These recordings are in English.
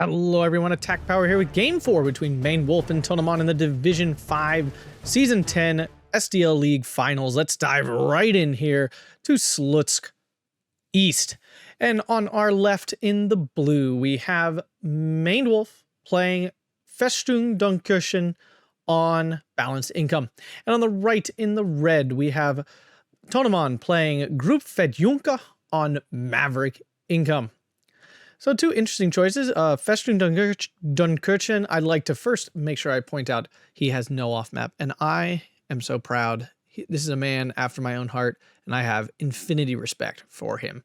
Hello everyone, Attack Power here with Game 4 between ManedWolf and Tonnoman in the Division 5 Season 10 SDL League Finals. Let's dive right in here to Slutsk East. And on our left in the blue, we have ManedWolf playing Festung Dunkirchen on balanced income. And on the right in the red, we have Tonnoman playing Group Fedyukina on maverick income. So two interesting choices. Festung Dunkirchen, I'd like to first make sure I point out he has no off-map, and I am so proud. This is a man after my own heart, and I have infinity respect for him.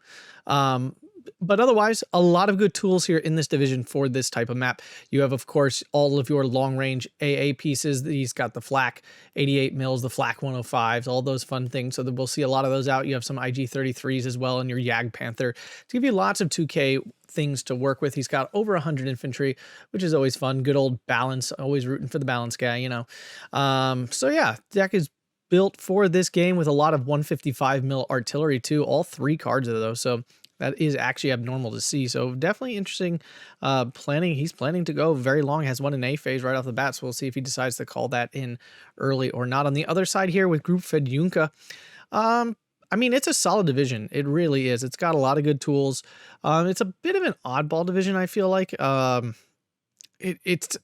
But otherwise, a lot of good tools here in this division for this type of map. You have, of course, all of your long-range AA pieces. He's got the flak 88 mils, the flak 105s, all those fun things. So that we'll see a lot of those out. You have some IG-33s as well in your Yag Panther to give you lots of 2K things to work with. He's got over 100 infantry, which is always fun. Good old balance, always rooting for the balance guy, you know. So yeah, deck is built for this game with a lot of 155 mil artillery too, all three cards of those. So that is actually abnormal to see. So definitely interesting planning. He's planning to go very long, has one in A phase right off the bat. So we'll see if he decides to call that in early or not. On the other side here with Group Fedyukina, I mean, it's a solid division. It really is. It's got a lot of good tools. It's a bit of an oddball division, I feel like. It's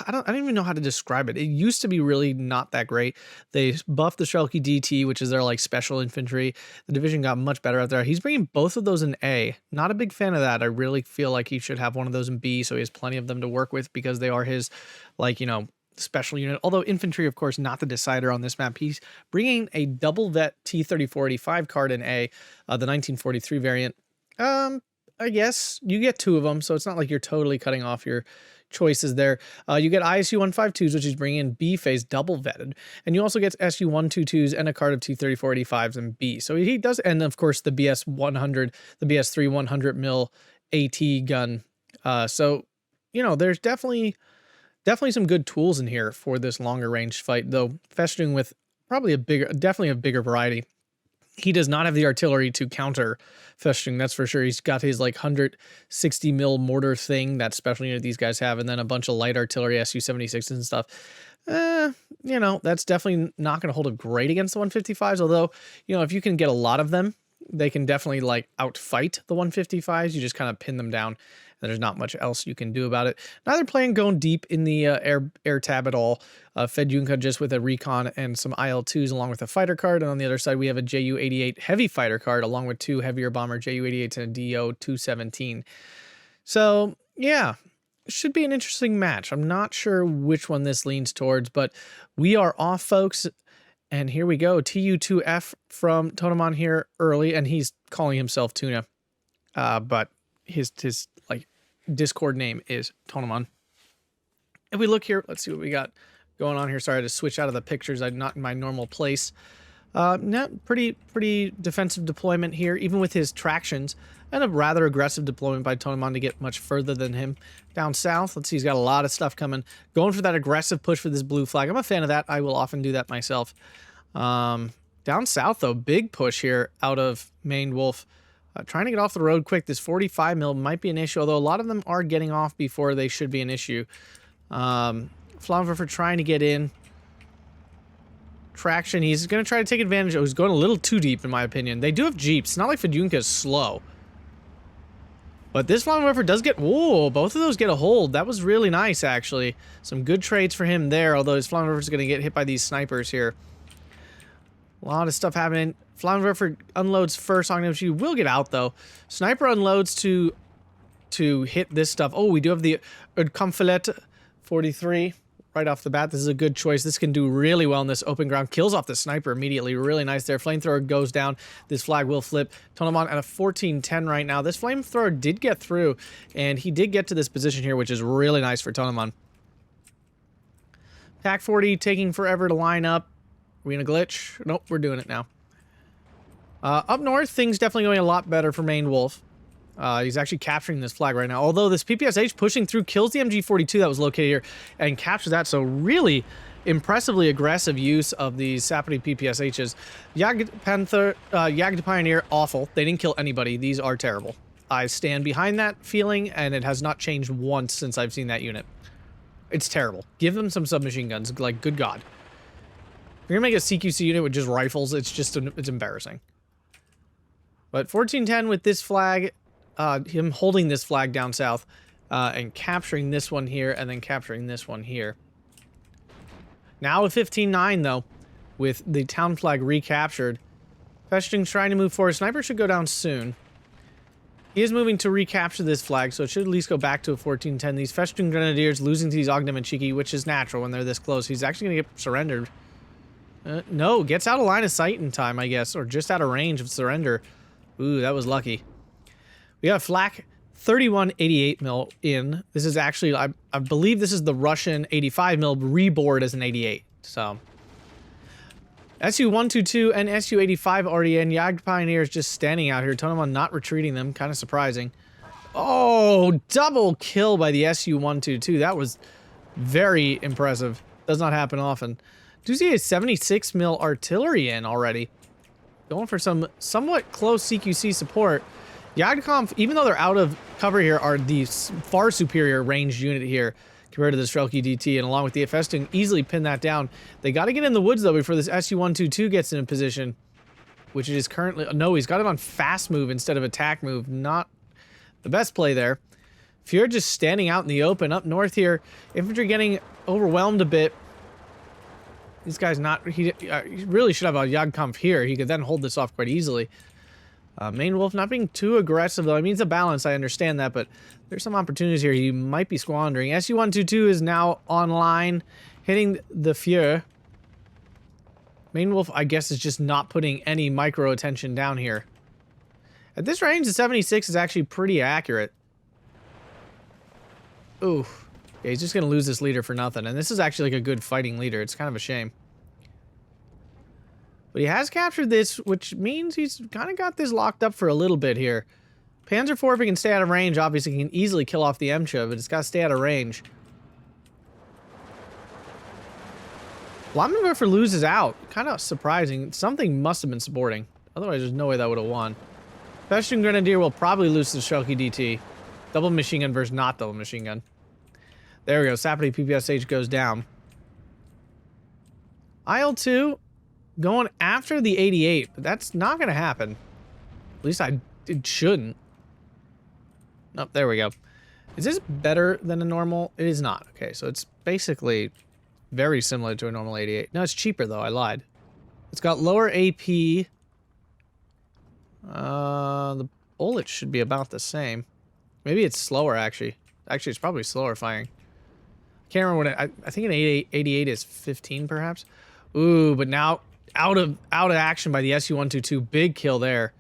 I don't even know how to describe it. It used to be really not that great. They buffed the Strelky DT, which is their like special infantry. The division got much better out there. He's bringing both of those in A. Not a big fan of that. I really feel like he should have one of those in B, so he has plenty of them to work with because they are his, like, you know, special unit. Although infantry, of course, not the decider on this map. He's bringing a double vet T-3485 card in A, the 1943 variant. I guess you get two of them, so it's not like you're totally cutting off your choices there. You get ISU 152s, which is bringing in B phase double vetted, and you also get SU 122s and a card of T-3485s in B. So he does, and of course the BS 100, the BS3 100 mil AT gun. So you know, there's definitely some good tools in here for this longer range fight, though Festung with probably definitely a bigger variety. He does not have the artillery to counter Festung, that's for sure. He's got his like 160 mil mortar thing, that special unit these guys have, and then a bunch of light artillery, SU-76s and stuff. You know, that's definitely not going to hold up great against the 155s, although, you know, if you can get a lot of them, they can definitely like outfight the 155s. You just kind of pin them down, and there's not much else you can do about it. Neither playing going deep in the air tab at all. Fedyukina just with a recon and some IL-2s along with a fighter card, and on the other side we have a JU-88 heavy fighter card along with two heavier bomber JU-88s and a DO-217. So yeah, should be an interesting match. I'm not sure which one this leans towards, but we are off, folks. And here we go, TU2F from Tonnoman here early, and he's calling himself Tuna, but his like Discord name is Tonnoman. If we look here, let's see what we got going on here. Sorry to switch out of the pictures. I'm not in my normal place. Pretty defensive deployment here, even with his tractions, and a rather aggressive deployment by Tonnoman to get much further than him. Down south, let's see, he's got a lot of stuff coming. Going for that aggressive push for this blue flag. I'm a fan of that. I will often do that myself. Down south, though, big push here out of ManedWolf. Trying to get off the road quick. This 45 mil might be an issue, although a lot of them are getting off before they should be an issue. Flammenwerfer trying to get in. Traction, he's going to try to take advantage. He's going a little too deep, in my opinion. They do have jeeps. It's not like Fedyukina is slow. But this Flammenwerfer does get... Whoa, both of those get a hold. That was really nice, actually. Some good trades for him there, although his Flammenwerfer is going to get hit by these snipers here. A lot of stuff happening. Flammenwerfer unloads first on him. She will get out, though. Sniper unloads to hit this stuff. Oh, we do have the Kampflet 43 right off the bat. This is a good choice. This can do really well in this open ground. Kills off the sniper immediately. Really nice there. Flamethrower goes down. This flag will flip. Tonnoman at a 14-10 right now. This flamethrower did get through, and he did get to this position here, which is really nice for Tonnoman. Pack 40 taking forever to line up. Are we in a glitch? Nope, we're doing it now. Up north, things definitely going a lot better for ManedWolf. He's actually capturing this flag right now. Although this PPSH pushing through kills the MG42 that was located here and captures that. So really impressively aggressive use of these Sapody PPSHs. Yag Panther, Yag Pioneer, awful. They didn't kill anybody. These are terrible. I stand behind that feeling, and it has not changed once since I've seen that unit. It's terrible. Give them some submachine guns, like, good God. If you're gonna make a CQC unit with just rifles, it's just, it's embarrassing. But 1410 with this flag, him holding this flag down south, and capturing this one here, and then capturing this one here. Now with 15-9, though, with the town flag recaptured, Festung's trying to move forward. Sniper should go down soon. He is moving to recapture this flag, so it should at least go back to a 14-10. These Festung Grenadiers losing to these Ogden and Cheeky, which is natural when they're this close. He's actually going to get surrendered. No, gets out of line of sight in time, I guess, or just out of range of surrender. Ooh, that was lucky. We got a flak 31-88 mil in. This is actually, I believe this is the Russian 85 mil reboard as an 88. So, SU-122 and SU-85 already in. Jagd Pioneers just standing out here. Tonnoman not retreating them. Kind of surprising. Oh, double kill by the SU-122. That was very impressive. Does not happen often. Do see a 76 mil artillery in already. Going for some somewhat close CQC support. Jagdkampf, even though they're out of cover here, are the far superior ranged unit here compared to the Strelky DT, and along with the Festung, easily pin that down. They got to get in the woods, though, before this SU-122 gets in a position, which it is currently... No, he's got it on fast move instead of attack move. Not the best play there. Fuhrer just standing out in the open. Up north here, infantry getting overwhelmed a bit. These guys not... He really should have a Jagdkampf here. He could then hold this off quite easily. ManedWolf not being too aggressive, though. I mean, it's a balance. I understand that, but there's some opportunities here he might be squandering. SU-122 is now online, hitting the Fuhrer. ManedWolf, I guess, is just not putting any micro attention down here. At this range, the 76 is actually pretty accurate. Ooh. Yeah, he's just going to lose this leader for nothing. And this is actually like a good fighting leader. It's kind of a shame. But he has captured this, which means he's kind of got this locked up for a little bit here. Panzer IV, if he can stay out of range, obviously he can easily kill off the MCHA, but it's got to stay out of range. Blumenwerfer loses out. Kind of surprising. Something must have been supporting. Otherwise, there's no way that would have won. Festung Grenadier will probably lose to the Strelky DT. Double machine gun versus not double machine gun. There we go. Sapity PPSH goes down. IL-2 going after the 88, but that's not going to happen. At least it shouldn't. Oh, there we go. Is this better than a normal? It is not. Okay, so it's basically very similar to a normal 88. No, it's cheaper, though. I lied. It's got lower AP. The bullet should be about the same. Maybe it's slower, actually. Actually, it's probably slower firing. Can't remember what I think an 88 is 15, perhaps. Ooh, but now out of action by the SU-122. Big kill there.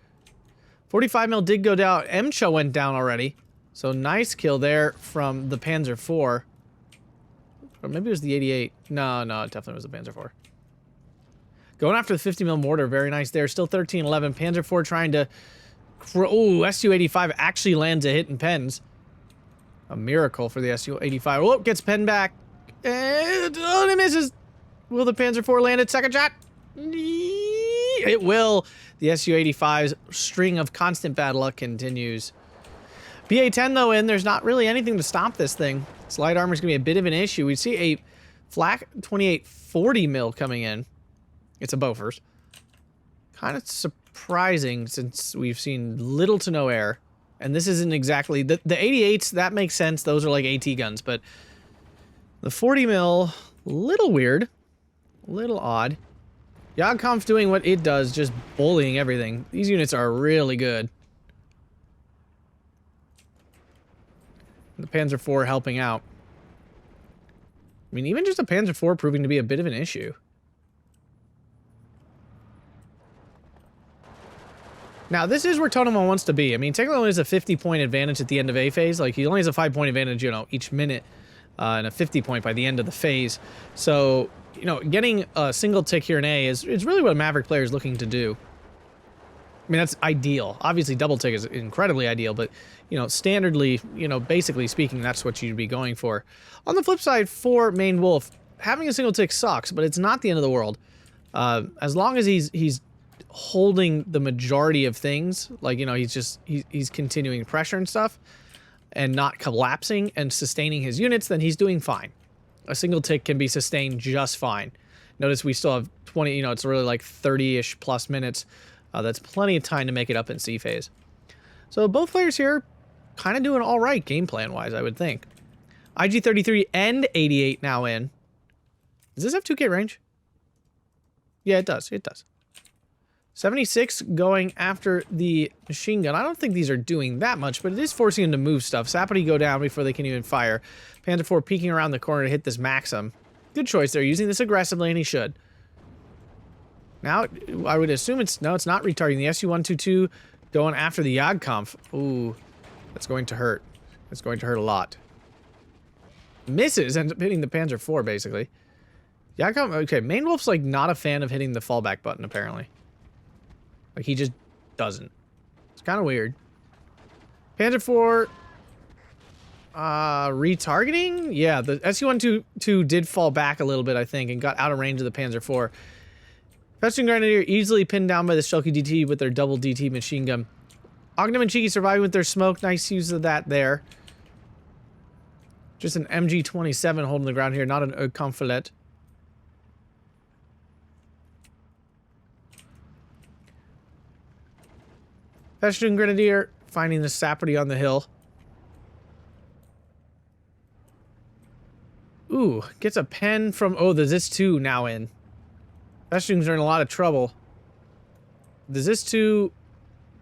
45 mil did go down. MCHA went down already. So nice kill there from the Panzer IV. Or maybe it was the 88. No, it definitely was the Panzer IV. Going after the 50 mil mortar. Very nice there. Still 13-11. Panzer IV trying to... Ooh, SU-85 actually lands a hit and pens. A miracle for the SU-85. Oh, gets penned back. And it misses. Will the Panzer IV land its second shot? It will. The SU-85's string of constant bad luck continues. BA-10, though, in. There's not really anything to stop this thing. Its light armor is going to be a bit of an issue. We see a flak 28 40 mil coming in. It's a Bofors. Kind of surprising since we've seen little to no air. And this isn't exactly... The 88s, that makes sense. Those are like AT guns. But the 40 mil, little weird. Little odd. Jagdkampf doing what it does, just bullying everything. These units are really good. The Panzer IV helping out. I mean, even just a Panzer IV proving to be a bit of an issue. Now, this is where Tonnoman wants to be. I mean, technically only has a 50-point advantage at the end of A phase. Like, he only has a 5-point advantage, you know, each minute, and a 50-point by the end of the phase. So, you know, getting a single tick here in A is really what a Maverick player is looking to do. I mean, that's ideal. Obviously, double tick is incredibly ideal, but, you know, standardly, you know, basically speaking, that's what you'd be going for. On the flip side, for ManedWolf, having a single tick sucks, but it's not the end of the world. As long as he's holding the majority of things, like, you know, he's continuing pressure and stuff and not collapsing and sustaining his units, then he's doing fine. A single tick can be sustained just fine. Notice we still have 20, you know, it's really like 30-ish plus minutes. That's plenty of time to make it up in C phase. So both players here kind of doing all right game plan wise, I would think. IG-33 and 88 now in. Does this have 2K range? Yeah, it does. It does. 76 going after the machine gun. I don't think these are doing that much, but it is forcing them to move stuff. Sapody go down before they can even fire. Panzer IV peeking around the corner to hit this Maxim. Good choice. They're using this aggressively, and he should. Now, I would assume it's not retargeting. The Su-122 going after the Jagdkampf. Ooh, that's going to hurt. It's going to hurt a lot. Misses, ends up hitting the Panzer IV, basically. Jagdkampf, okay, ManedWolf's like not a fan of hitting the fallback button, apparently. Like, he just doesn't. It's kind of weird. Panzer IV, retargeting? Yeah, the Su-122 did fall back a little bit, I think, and got out of range of the Panzer IV. Festung Grenadier easily pinned down by the Schalke DT with their double DT machine gun. Ognum and Cheeky surviving with their smoke. Nice use of that there. Just an MG-27 holding the ground here, not an Confilette. Festung Grenadier finding the Sapperty on the hill. Ooh, gets a pen from... Oh, the ZIS-2 now in. Festung's are in a lot of trouble. The ZIS-2...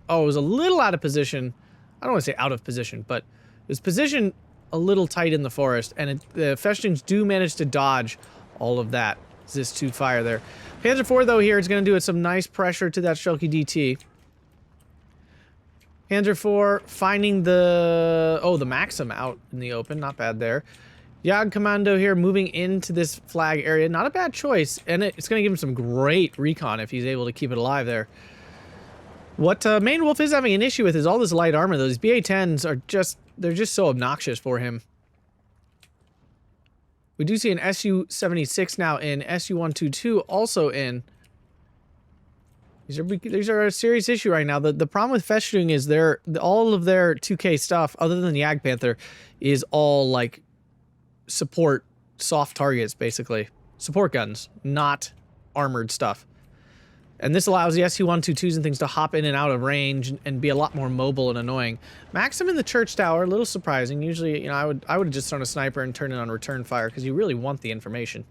Oh, it was a little out of position. I don't want to say out of position, but it was positioned a little tight in the forest, and the Festungs do manage to dodge all of that ZIS-2 fire there. Panzer IV, though, here is going to do some nice pressure to that Schalke DT. Panzer IV finding the... Oh, the Maxim out in the open. Not bad there. Jagd Commando here moving into this flag area. Not a bad choice. And it's going to give him some great recon if he's able to keep it alive there. What ManedWolf is having an issue with is all this light armor. Those BA-10s are just... They're just so obnoxious for him. We do see an Su-76 now in. Su-122 also in. These are a serious issue right now. The problem with Festung is all of their 2K stuff, other than the Jagdpanther, is all like support soft targets, basically. Support guns, not armored stuff. And this allows the Su-122s and things to hop in and out of range and be a lot more mobile and annoying. Maxim in the church tower, a little surprising. Usually, you know, I would have just thrown a sniper and turned it on return fire because you really want the information.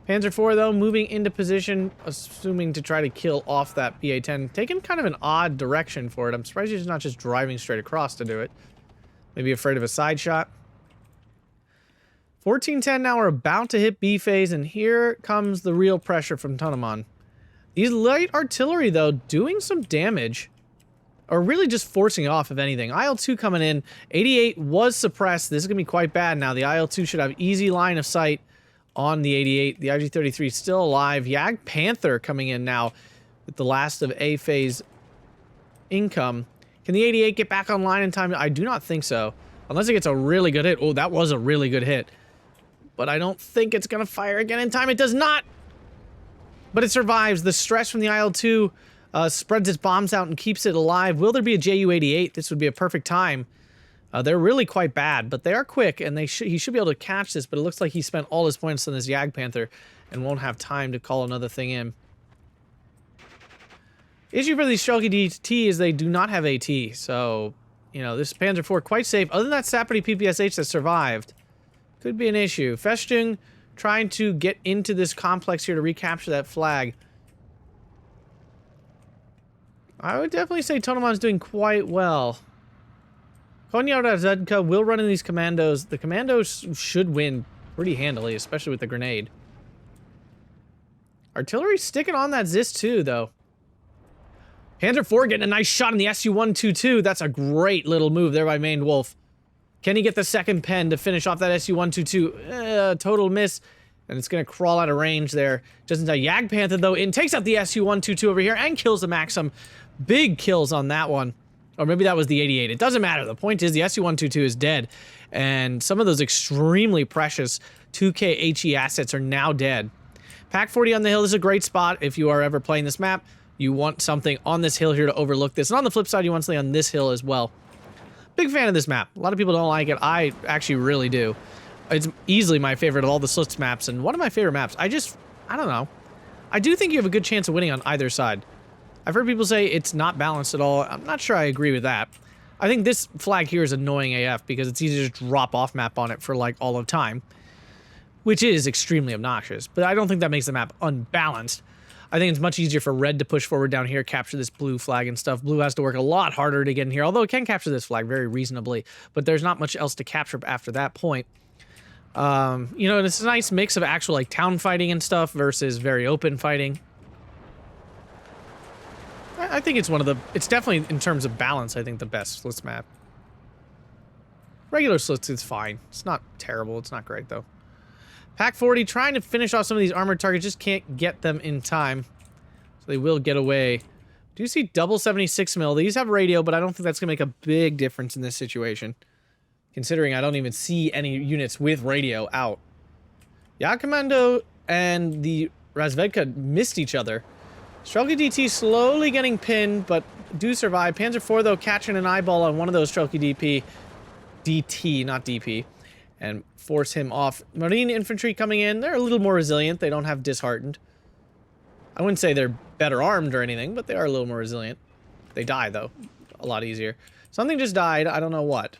Panzer IV, though, moving into position, assuming to try to kill off that BA-10. Taking kind of an odd direction for it. I'm surprised he's not just driving straight across to do it. Maybe afraid of a side shot. 1410 now are about to hit B phase, and here comes the real pressure from Tonnoman. These light artillery, though, doing some damage. Or really just forcing off, if anything. IL-2 coming in. 88 was suppressed. This is going to be quite bad now. The IL-2 should have easy line of sight on the 88. The IG-33 still alive. Jagdpanther coming in now with the last of A phase income. Can the 88 get back online in time? I do not think so. Unless it gets a really good hit. Oh, that was a really good hit. But I don't think it's going to fire again in time. It does not! But it survives. The stress from the IL-2 spreads its bombs out and keeps it alive. Will there be a Ju-88? This would be a perfect time. They're really quite bad, but they are quick, and he should be able to catch this, but it looks like he spent all his points on this Jagdpanther and won't have time to call another thing in. Issue for these Schalke DT is they do not have AT, so, you know, this Panzer IV quite safe. Other than that Sapperty PPSH that survived, could be an issue. Festung trying to get into this complex here to recapture that flag. I would definitely say Tonnoman's doing quite well. Konyard Zedka will run in these commandos. The commandos should win pretty handily, especially with the grenade. Artillery sticking on that ZIS-2, though. Panzer IV getting a nice shot in the Su-122. That's a great little move there by ManedWolf. Can he get the second pen to finish off that Su-122? Total miss. And it's going to crawl out of range there. Just into Jagdpanther, though, and takes out the Su-122 over here and kills the Maxim. Big kills on that one. Or maybe that was the 88. It doesn't matter. The point is the Su-122 is dead. And some of those extremely precious 2K HE assets are now dead. Pack 40 on the hill is a great spot if you are ever playing this map. You want something on this hill here to overlook this. And on the flip side, you want something on this hill as well. Big fan of this map. A lot of people don't like it. I actually really do. It's easily my favorite of all the Slutsk maps, and one of my favorite maps. I don't know. I do think you have a good chance of winning on either side. I've heard people say it's not balanced at all. I'm not sure I agree with that. I think this flag here is annoying AF because it's easy to drop off map on it for like all of time, which is extremely obnoxious, but I don't think that makes the map unbalanced. I think it's much easier for red to push forward down here, capture this blue flag and stuff. Blue has to work a lot harder to get in here, although it can capture this flag very reasonably, but there's not much else to capture after that point. You know, it's a nice mix of actual like town fighting and stuff versus very open fighting. I think it's it's definitely, in terms of balance, I think the best Slutsk map. Regular Slutsk is fine. It's not terrible. It's not great, though. Pack 40 trying to finish off some of these armored targets, just can't get them in time. So they will get away. Do you see double 76 mil? These have radio, but I don't think that's going to make a big difference in this situation. Considering I don't even see any units with radio out. Yakomando and the Razvedka missed each other. Strelky DT slowly getting pinned, but do survive. Panzer IV, though, catching an eyeball on one of those Strelky DT, not DP. And force him off. Marine infantry coming in. They're a little more resilient. They don't have disheartened. I wouldn't say they're better armed or anything, but they are a little more resilient. They die, though. A lot easier. Something just died. I don't know what.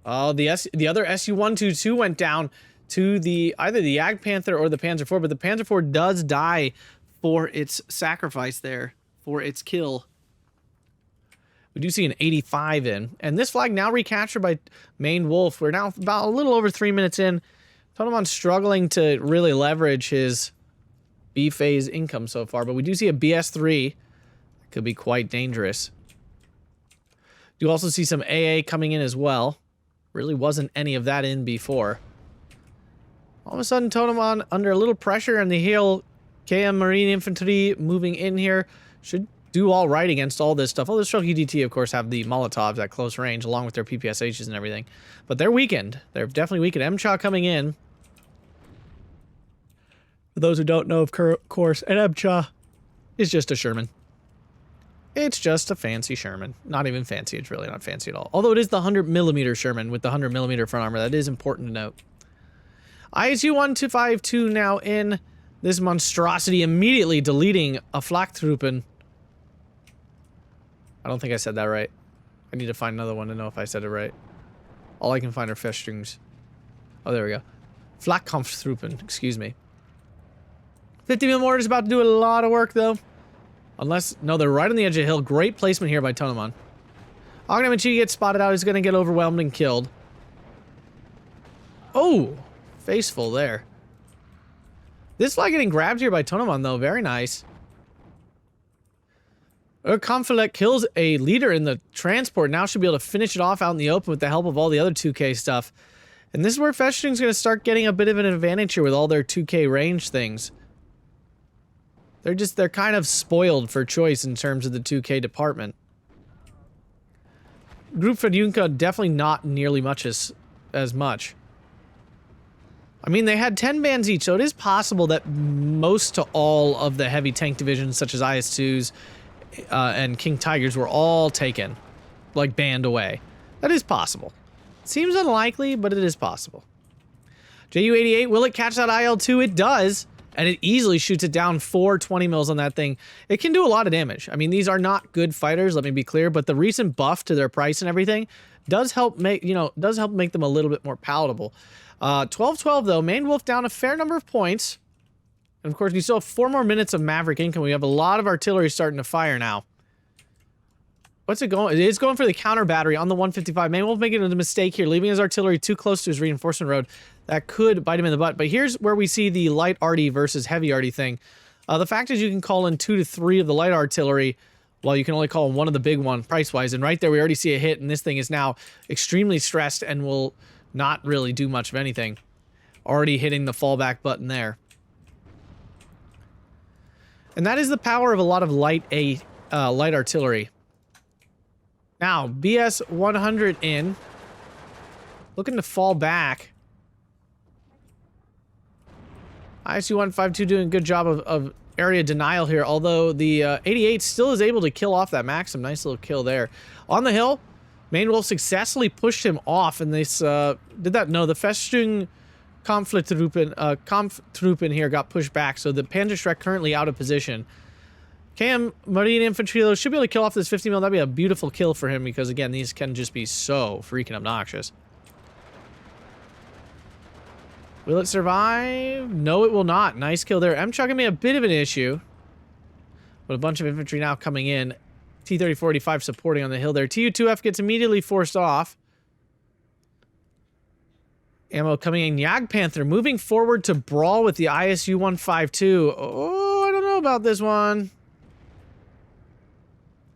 Oh, the other Su-122 went down to either the Jagdpanther or the Panzer IV, but the Panzer IV does die for its sacrifice there, for its kill. We do see an 85 in. And this flag now recaptured by ManedWolf. We're now about a little over 3 minutes in. Tonnoman struggling to really leverage his B-phase income so far. But we do see a BS3. Could be quite dangerous. You also see some AA coming in as well. Really wasn't any of that in before. All of a sudden, Tonnoman under a little pressure on the hill. KM Marine Infantry moving in here. Should do all right against all this stuff. All the Strelky DT, of course, have the Molotovs at close range, along with their PPSHs and everything. But they're weakened. They're definitely weakened. MCHA coming in. For those who don't know, of course, an MCHA is just a Sherman. It's just a fancy Sherman. Not even fancy. It's really not fancy at all. Although it is the 100mm Sherman with the 100mm front armor. That is important to note. ISU-1252 now in. This monstrosity immediately deleting a Flaktruppen. I don't think I said that right. I need to find another one to know if I said it right. All I can find are Festungs. Oh, there we go. Flakkampftruppen, excuse me. 50mm mortar is about to do a lot of work, though. Unless, no, they're right on the edge of the hill. Great placement here by Tonnoman. Ognamachi gets spotted out. He's going to get overwhelmed and killed. Oh, faceful there. This flag getting grabbed here by Tonnoman, though. Very nice. Konfilek kills a leader in the transport. Now should be able to finish it off out in the open with the help of all the other 2K stuff. And this is where Festung's going to start getting a bit of an advantage here with all their 2K range things. They're kind of spoiled for choice in terms of the 2K department. Group Fedyukina definitely not nearly as much. I mean, they had 10 bands each, so it is possible that most to all of the heavy tank divisions, such as IS-2s and King Tigers, were all taken, like, banned away. That is possible. Seems unlikely, but it is possible. JU-88, will it catch that IL-2? It does, and it easily shoots it down 420 mils on that thing. It can do a lot of damage. I mean, these are not good fighters, let me be clear, but the recent buff to their price and everything does help make them a little bit more palatable. 12-12, though. ManedWolf down a fair number of points. And, of course, we still have 4 more minutes of Maverick income. We have a lot of artillery starting to fire now. What's it going? It is going for the counter battery on the 155. ManedWolf making a mistake here, leaving his artillery too close to his reinforcement road. That could bite him in the butt. But here's where we see the light arty versus heavy arty thing. The fact is you can call in 2 to 3 of the light artillery, while you can only call in 1 of the big one price-wise. And right there, we already see a hit, and this thing is now extremely stressed and will not really do much of anything. Already hitting the fallback button there. And that is the power of a lot of light artillery. Now, BS 100 in. Looking to fall back. ISU-152 doing a good job of area denial here, although the 88 still is able to kill off that Maxim. Nice little kill there. On the hill, ManedWolf successfully pushed him off, and this, did that? No, the Festung Dunkirchen here got pushed back, so the Panzerschreck currently out of position. KM Marine Infantry though should be able to kill off this 50 mil. That'd be a beautiful kill for him because again, these can just be so freaking obnoxious. Will it survive? No, it will not. Nice kill there. M-Chuck gonna be a bit of an issue, but a bunch of infantry now coming in. T-3485 supporting on the hill there. Tu-2F gets immediately forced off. Ammo coming in. Jagdpanther moving forward to brawl with the ISU-152. Oh, I don't know about this one.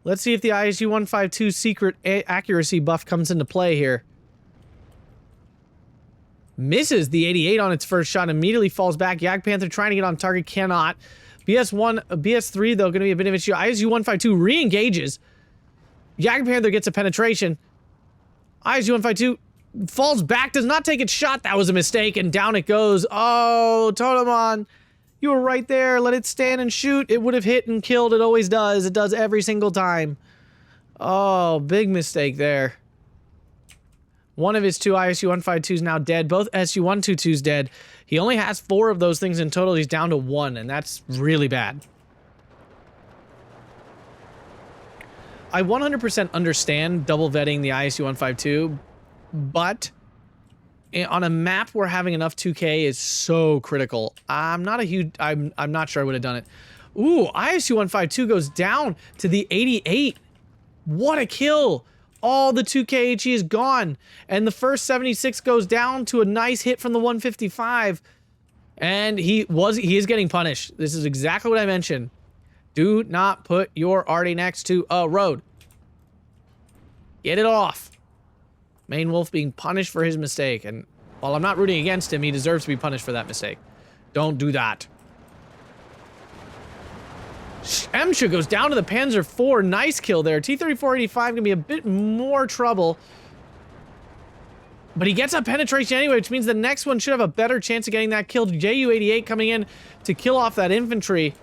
Let's see if the ISU-152 secret accuracy buff comes into play here. Misses the 88 on its first shot, immediately falls back. Jagdpanther trying to get on target, cannot. BS3 though, going to be a bit of an issue. ISU-152 re-engages. Jagdpanther gets a penetration. ISU-152 falls back, does not take its shot. That was a mistake, and down it goes. Oh, Tonnoman, you were right there. Let it stand and shoot. It would have hit and killed. It always does. It does every single time. Oh, big mistake there. One of his two ISU-152s now dead. Both SU-122s dead. He only has 4 of those things in total. He's down to 1, and that's really bad. I 100% understand double vetting the ISU-152, but on a map where having enough 2K is so critical. I'm not sure I would have done it. Ooh, ISU-152 goes down to the 88. What a kill! All the 2K HE is gone, and the first 76 goes down to a nice hit from the 155, and he is getting punished. This is exactly what I mentioned. Do not put your arty next to a road. Get it off. ManedWolf being punished for his mistake, and while I'm not rooting against him, he deserves to be punished for that mistake. Don't do that. Emsha goes down to the Panzer IV. Nice kill there. T-3485 gonna be a bit more trouble. But he gets a penetration anyway, which means the next one should have a better chance of getting that kill. JU-88 coming in to kill off that infantry.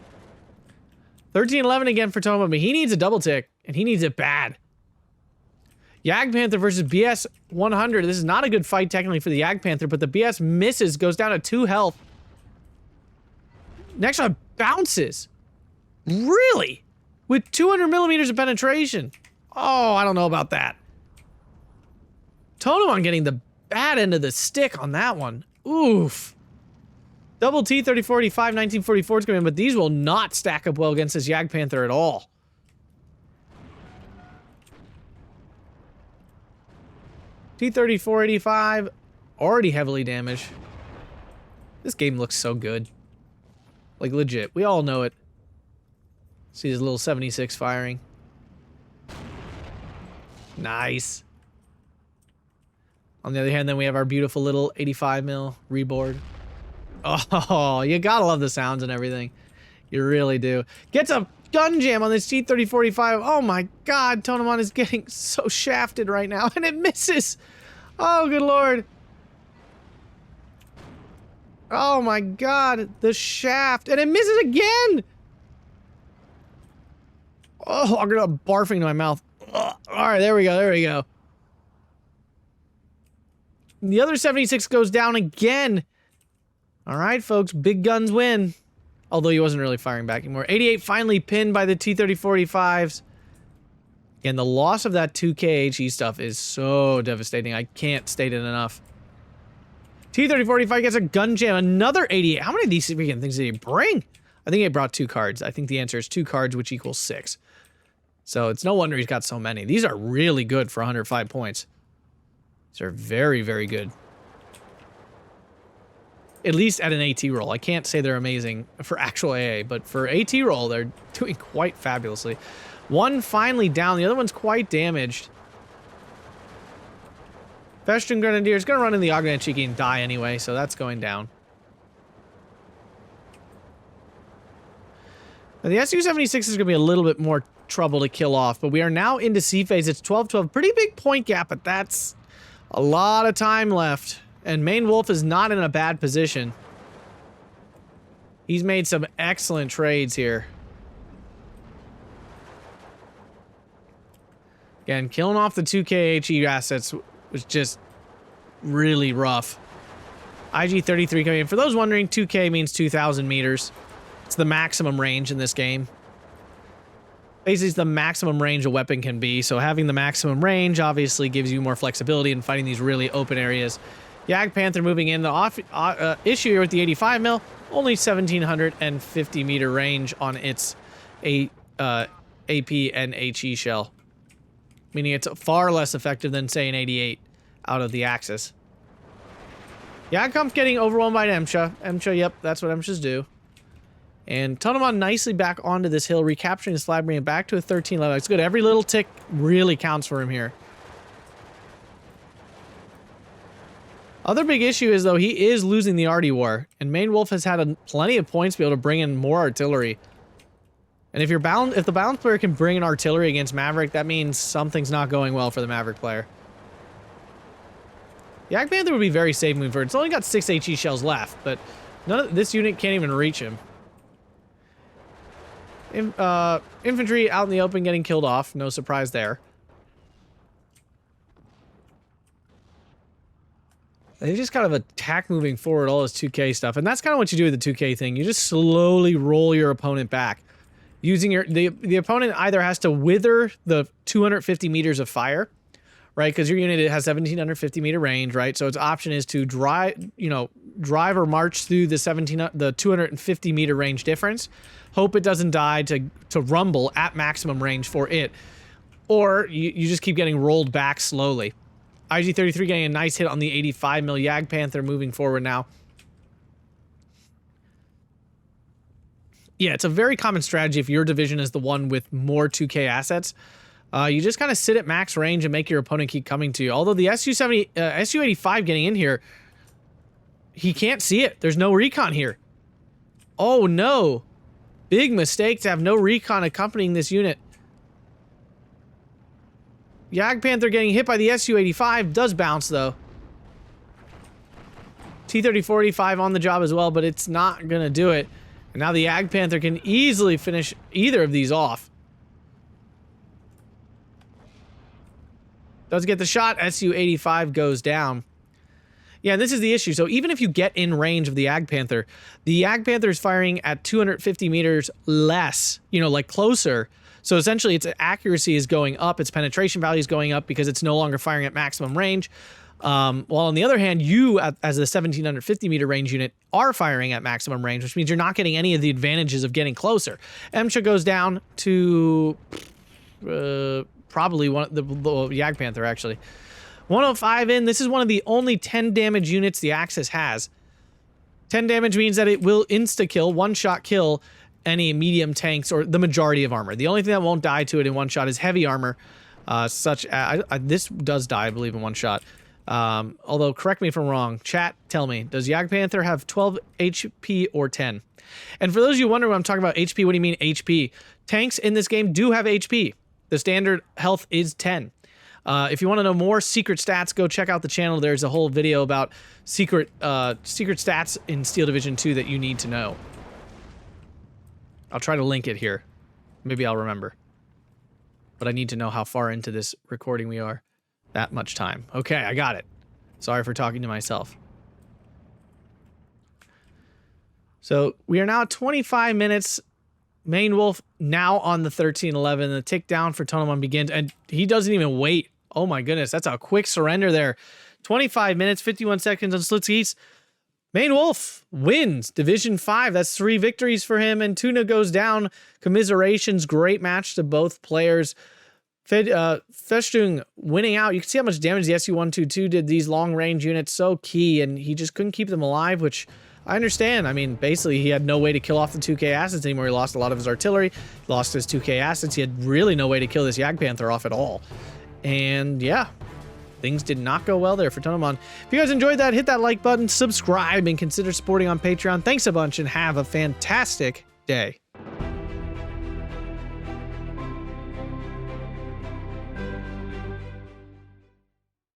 13-11 again for Tonnoman, but he needs a double tick, and he needs it bad. Jagdpanther versus BS-100. This is not a good fight technically for the Jagdpanther, but the BS misses, goes down to 2 health. Next one bounces. Really? With 200 millimeters of penetration? Oh, I don't know about that. Tonnoman getting the bad end of the stick on that one. Oof. Double T-3485, 1944 is coming in, but these will not stack up well against this Jagdpanther at all. T-3485, already heavily damaged. This game looks so good. Like, legit. We all know it. See his little 76 firing. Nice. On the other hand, then we have our beautiful little 85 mil reboard. Oh, you gotta love the sounds and everything. You really do. Gets a gun jam on this T-3045. Oh my god, Tonnoman is getting so shafted right now, and it misses. Oh, good lord. Oh my god, the shaft, and it misses again. Oh, I'm gonna barfing to my mouth. Ugh. All right, there we go, there we go. The other 76 goes down again. All right, folks, big guns win. Although he wasn't really firing back anymore. 88 finally pinned by the T-3045s. And the loss of that 2K HE stuff is so devastating. I can't state it enough. T-3045 gets a gun jam. Another 88. How many of these freaking things did he bring? I think he brought 2 cards. I think the answer is 2 cards, which equals 6. So it's no wonder he's got so many. These are really good for 105 points. These are very, very good. At least at an AT roll. I can't say they're amazing for actual AA, but for AT roll, they're doing quite fabulously. One finally down. The other one's quite damaged. Festung Grenadier is going to run in the Ogden Cheeky and die anyway, so that's going down. Now, the Su-76 is going to be a little bit more trouble to kill off, but we are now into C phase. It's 12-12. Pretty big point gap, but that's a lot of time left. And ManedWolf is not in a bad position. He's made some excellent trades here. Again, killing off the 2K HE assets was just really rough. IG-33 coming in. For those wondering, 2K means 2,000 meters. It's the maximum range in this game. Basically, it's the maximum range a weapon can be, so having the maximum range obviously gives you more flexibility in fighting these really open areas. Jagdpanther moving in. The issue here with the 85 mil, only 1,750 meter range on its AP and HE shell. Meaning it's far less effective than, say, an 88 out of the Axis. Jagdkampf getting overwhelmed by an Emsha. Emsha, yep, that's what Emshas do. And Tonnoman nicely back onto this hill, recapturing his flag, bringing it back to a 13 level. It's good. Every little tick really counts for him here. Other big issue is, though, he is losing the Arty War, and ManedWolf has had plenty of points to be able to bring in more artillery. And if the balanced player can bring in artillery against Maverick, that means something's not going well for the Maverick player. Jagdpanther would be very safe moving forward. It's only got 6 HE shells left, but this unit can't even reach him. Infantry out in the open getting killed off. No surprise there. They just kind of attack moving forward all this 2K stuff. And that's kind of what you do with the 2K thing. You just slowly roll your opponent back. Using the opponent either has to wither the 250 meters of fire, right? Because your unit has 1,750 meter range, right? So its option is to drive or march through the 250 meter range difference. Hope it doesn't die to rumble at maximum range for it. Or you just keep getting rolled back slowly. IG-33 getting a nice hit on the 85 mil Jagdpanther moving forward now. Yeah, it's a very common strategy if your division is the one with more 2K assets. You just kind of sit at max range and make your opponent keep coming to you. Although the SU-85 getting in here, he can't see it. There's no recon here. Oh no. Big mistake to have no recon accompanying this unit. Jagdpanther getting hit by the SU-85 does bounce though. T-30-45 on the job as well, but it's not gonna do it. And now the Jagdpanther can easily finish either of these off. Does get the shot, SU-85 goes down. Yeah, and this is the issue. So even if you get in range of the Jagdpanther is firing at 250 meters less, like closer. So essentially its accuracy is going up, its penetration value is going up because it's no longer firing at maximum range. While on the other hand, you, as a 1,750 meter range unit, are firing at maximum range, which means you're not getting any of the advantages of getting closer. Emsha goes down to probably the Jagdpanther, actually. 105 in. This is one of the only 10 damage units the Axis has. 10 damage means that it will insta-kill, one-shot kill, any medium tanks or the majority of armor. The only thing that won't die to it in one shot is heavy armor, such as... this does die, I believe, in one shot. Although, correct me if I'm wrong. Chat, tell me, does Jagdpanther have 12 HP or 10? And for those of you wondering when I'm talking about HP, what do you mean HP? Tanks in this game do have HP. The standard health is 10. If you want to know more secret stats, go check out the channel. There's a whole video about secret stats in Steel Division 2 that you need to know. I'll try to link it here. Maybe I'll remember. But I need to know how far into this recording we are. That much time. Okay, I got it. Sorry for talking to myself. So we are now at 25 minutes. ManedWolf now on the 13-11. The tick down for Tonnoman begins, and he doesn't even wait. Oh my goodness, that's a quick surrender there. 25 minutes, 51 seconds on Slutsk East. ManedWolf wins Division 5. That's 3 victories for him, and Tuna goes down. Commiserations, great match to both players. Festung winning out. You can see how much damage the SU-122 did. These long-range units, so key, and he just couldn't keep them alive, which I understand. I mean, basically, he had no way to kill off the 2K assets anymore. He lost a lot of his artillery, lost his 2K assets. He had really no way to kill this Jagdpanther off at all. And yeah, things did not go well there for Tonnoman. If you guys enjoyed that, hit that like button, subscribe, and consider supporting on Patreon. Thanks a bunch, and have a fantastic day.